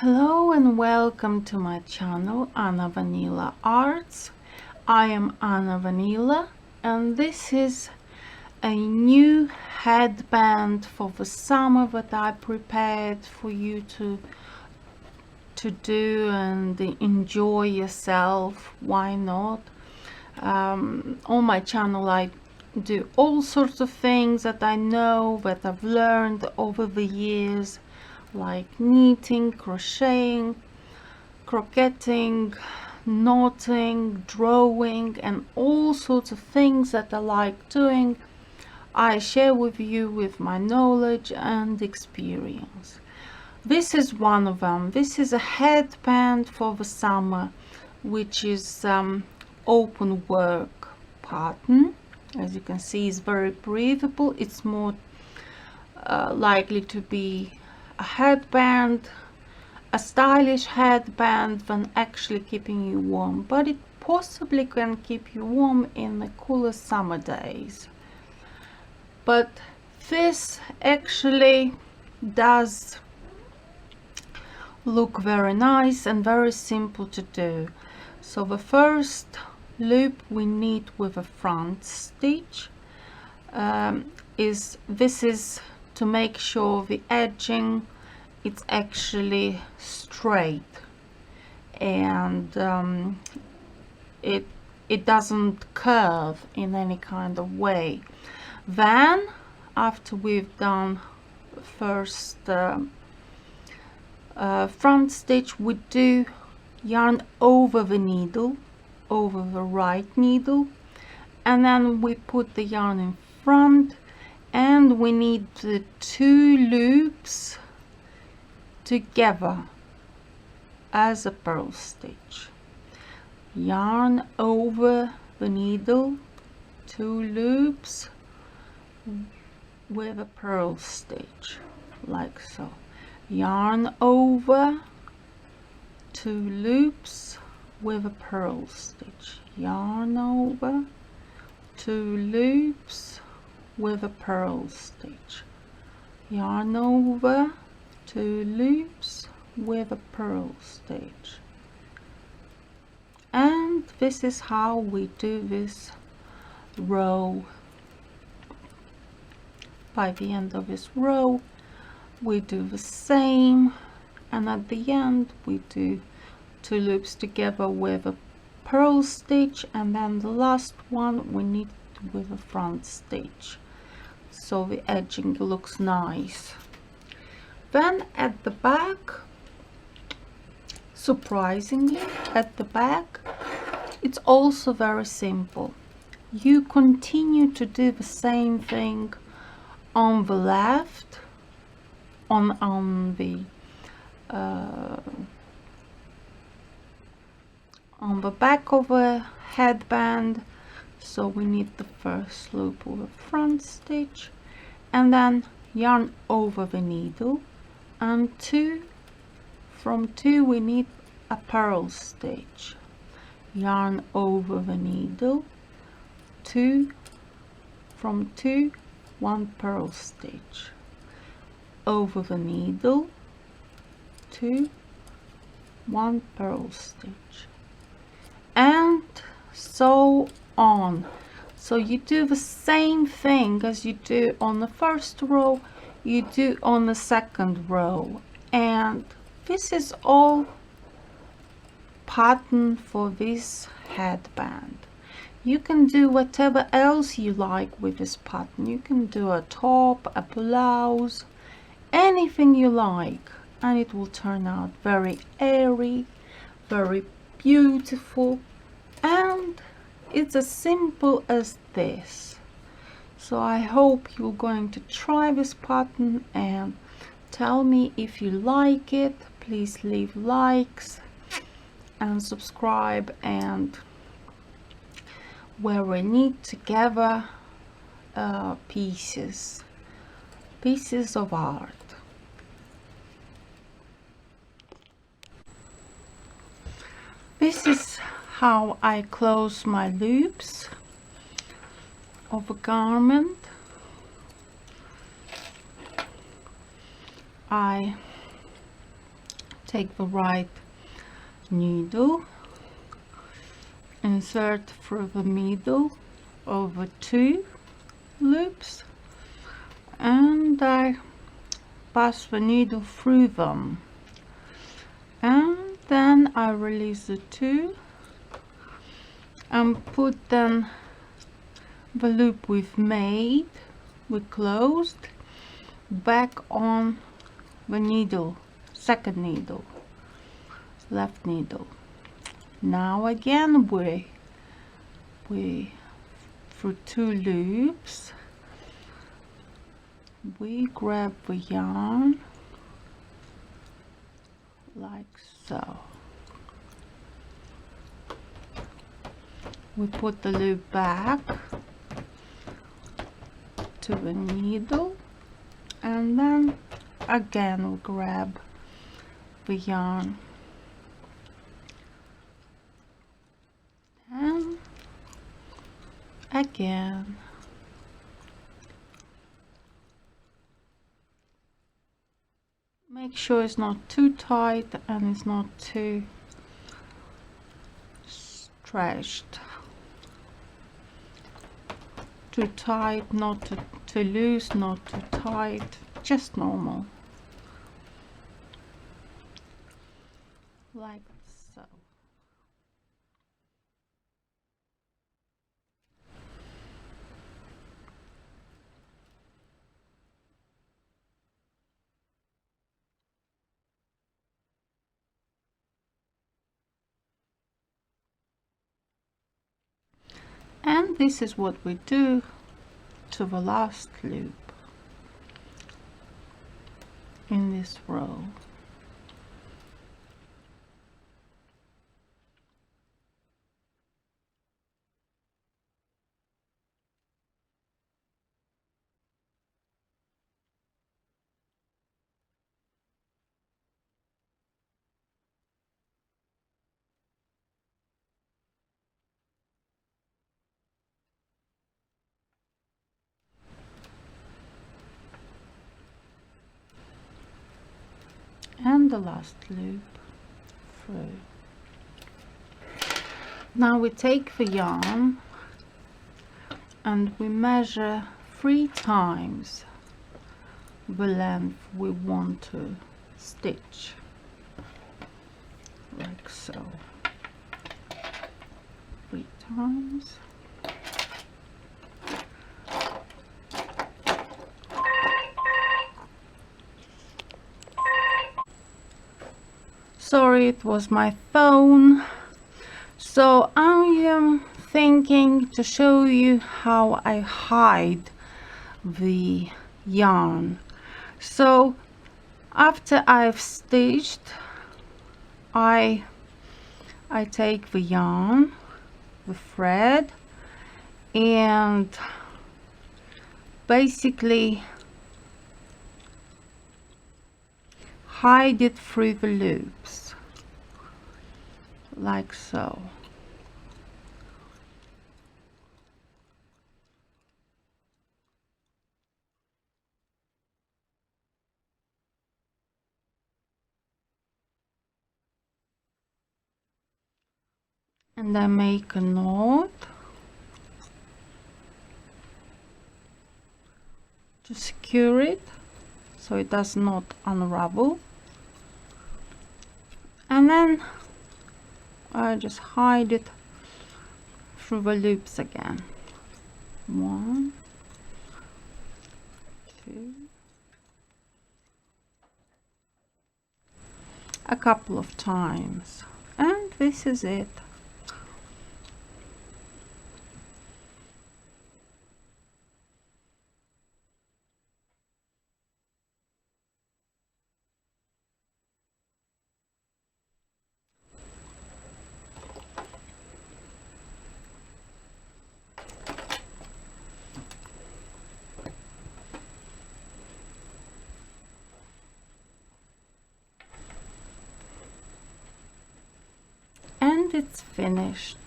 Hello and welcome to my channel Anna Vanila Arts. I am Anna Vanila and this is a new headband for the summer that I prepared for you to do and enjoy yourself. Why not? On my channel I do all sorts of things that I know, that I've learned over the years, like knitting, crocheting, crocheting, knotting, drawing, and all sorts of things that I like doing. I share with you with my knowledge and experience. This is one of them. This is a headband for the summer, which is open work pattern. As you can see, it's very breathable. It's more likely to be a headband, a stylish headband, than actually keeping you warm, but it possibly can keep you warm in the cooler summer days. But this actually does look very nice and very simple to do. So the first loop we knit with a front stitch is to make sure the edging it's actually straight and it doesn't curve in any kind of way. Then after we've done first front stitch, we do yarn over the needle, over the right needle, and then we put the yarn in front and we need the two loops together as a purl stitch. Yarn over the needle, two loops with a purl stitch, like so. Yarn over, two loops with a purl stitch. Yarn over, two loops with a purl stitch. Yarn over, two loops with a purl stitch. And this is how we do this row. By the end of this row we do the same, and at the end we do two loops together with a purl stitch, and then the last one we knit with a front stitch, so the edging looks nice. Then at the back, surprisingly, at the back it's also very simple. You continue to do the same thing on the left, on the back of a headband. So we knit the first loop with a front stitch and then yarn over the needle, and from two we knit a purl stitch. Yarn over the needle, from two, one purl stitch. Over the needle, two, one purl stitch, and so on. So you do the same thing as you do on the first row, you do on the second row, and this is all pattern for this headband. You can do whatever else you like with this pattern. You can do a top, a blouse, anything you like, and it will turn out very airy, very beautiful, and it's as simple as this. So I hope you're going to try this pattern and tell me if you like it. Please leave likes and subscribe, and where we knit together pieces of art. This is how I close my loops of a garment. I take the right needle, insert through the middle over 2 loops, and I pass the needle through them, and then I release the 2 and put then the loop we've made, we closed, back on the needle, second needle, left needle. Now again we through 2 loops we grab the yarn like so. We put the loop back to the needle, and then again we grab the yarn and again. Make sure it's not too tight and it's not too stretched. Too tight, not too loose, not too tight, just normal. Like so. And this is what we do to the last loop in this row. And the last loop through. Now we take the yarn and we measure 3 times the length we want to stitch, like so. 3 times. Sorry, it was my phone. So I am thinking to show you how I hide the yarn. So after I've stitched, I take the yarn, the thread, and basically hide it through the loops, like so. And I make a knot to secure it so it does not unravel, and then I just hide it through the loops again. 1, 2, a couple of times, and this is it. And it's finished.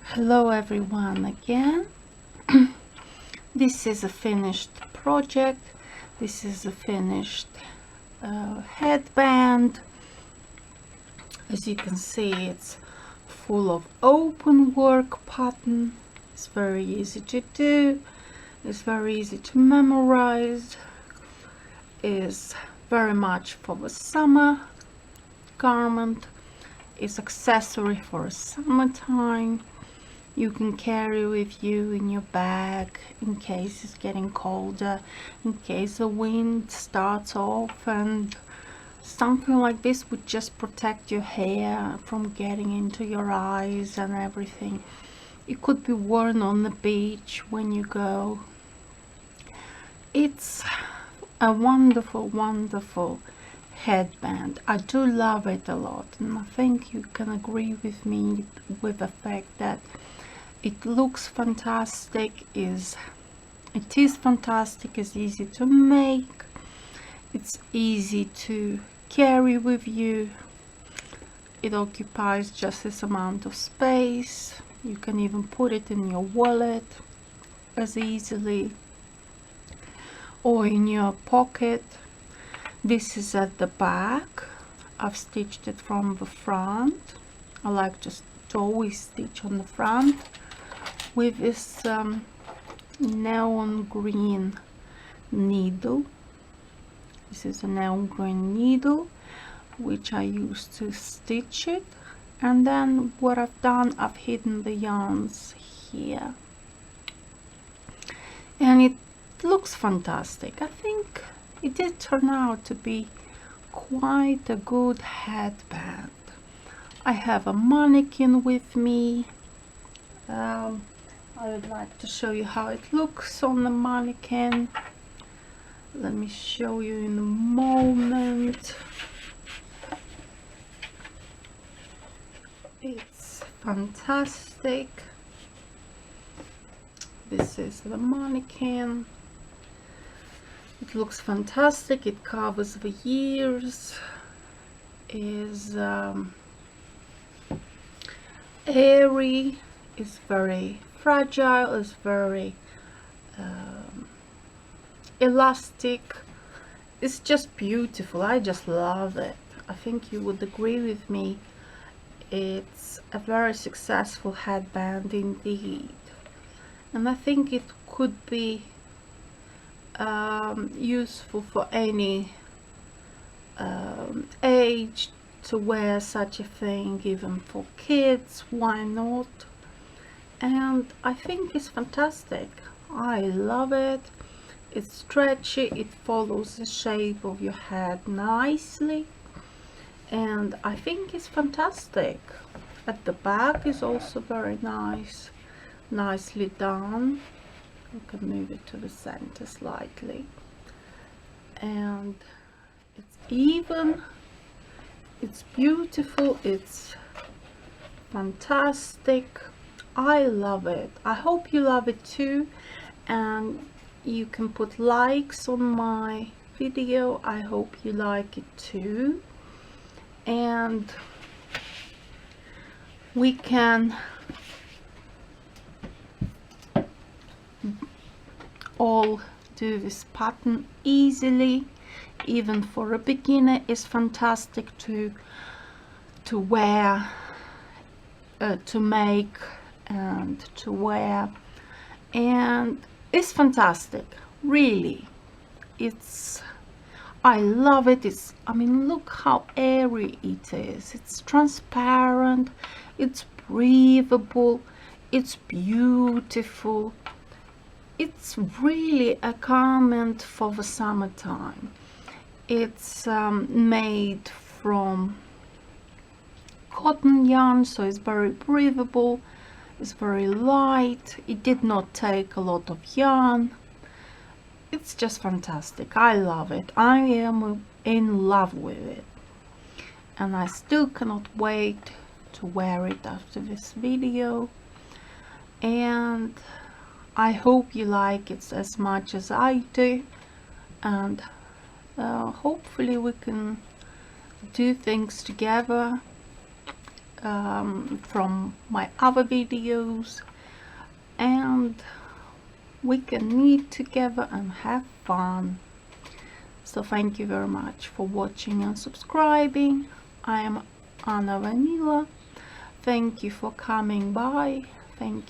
Hello everyone again. This is a finished project. This is a finished headband. As you can see, it's full of open work pattern. It's very easy to do. It's very easy to memorize. Is very much for the summer garment. It's accessory for summertime. You can carry with you in your bag in case it's getting colder, in case the wind starts off, and something like this would just protect your hair from getting into your eyes and everything. It could be worn on the beach when you go. It's a wonderful, wonderful headband. I do love it a lot, and I think you can agree with me with the fact that it looks fantastic. It is fantastic. It's easy to make. It's easy to carry with you. It occupies just this amount of space. You can even put it in your wallet as easily, or in your pocket. This is at the back. I've stitched it from the front. I like just to always stitch on the front with this neon green needle. This is a neon green needle which I use to stitch it, and then what I've done, I've hidden the yarns here, and it looks fantastic. I think it did turn out to be quite a good headband. I have a mannequin with me. I would like to show you how it looks on the mannequin. Let me show you in a moment. It's fantastic. This is the mannequin. It looks fantastic. It covers the ears. Is airy. It's very fragile. It's very elastic. It's just beautiful. I just love it. I think you would agree with me. It's a very successful headband indeed, and I think it could be useful for any age to wear such a thing, even for kids. Why not? And I think it's fantastic. I love it. It's stretchy. It follows the shape of your head nicely, and I think it's fantastic. At the back is also very nice, nicely done. You can move it to the center slightly, and it's even, it's beautiful, it's fantastic. I love it. I hope you love it too, and you can put likes on my video. I hope you like it too, and we can all do this pattern easily. Even for a beginner, it's fantastic to wear, to make and to wear, and it's fantastic, really. It's, I love it. It's, I mean, look how airy it is. It's transparent, it's breathable, it's beautiful. It's really a garment for the summertime. It's made from cotton yarn, so it's very breathable, it's very light. It did not take a lot of yarn. It's just fantastic. I love it. I am in love with it, and I still cannot wait to wear it after this video, and I hope you like it as much as I do, and hopefully we can do things together from my other videos, and we can knit together and have fun. So thank you very much for watching and subscribing. I am Anna Vanila. Thank you for coming by. Thank you.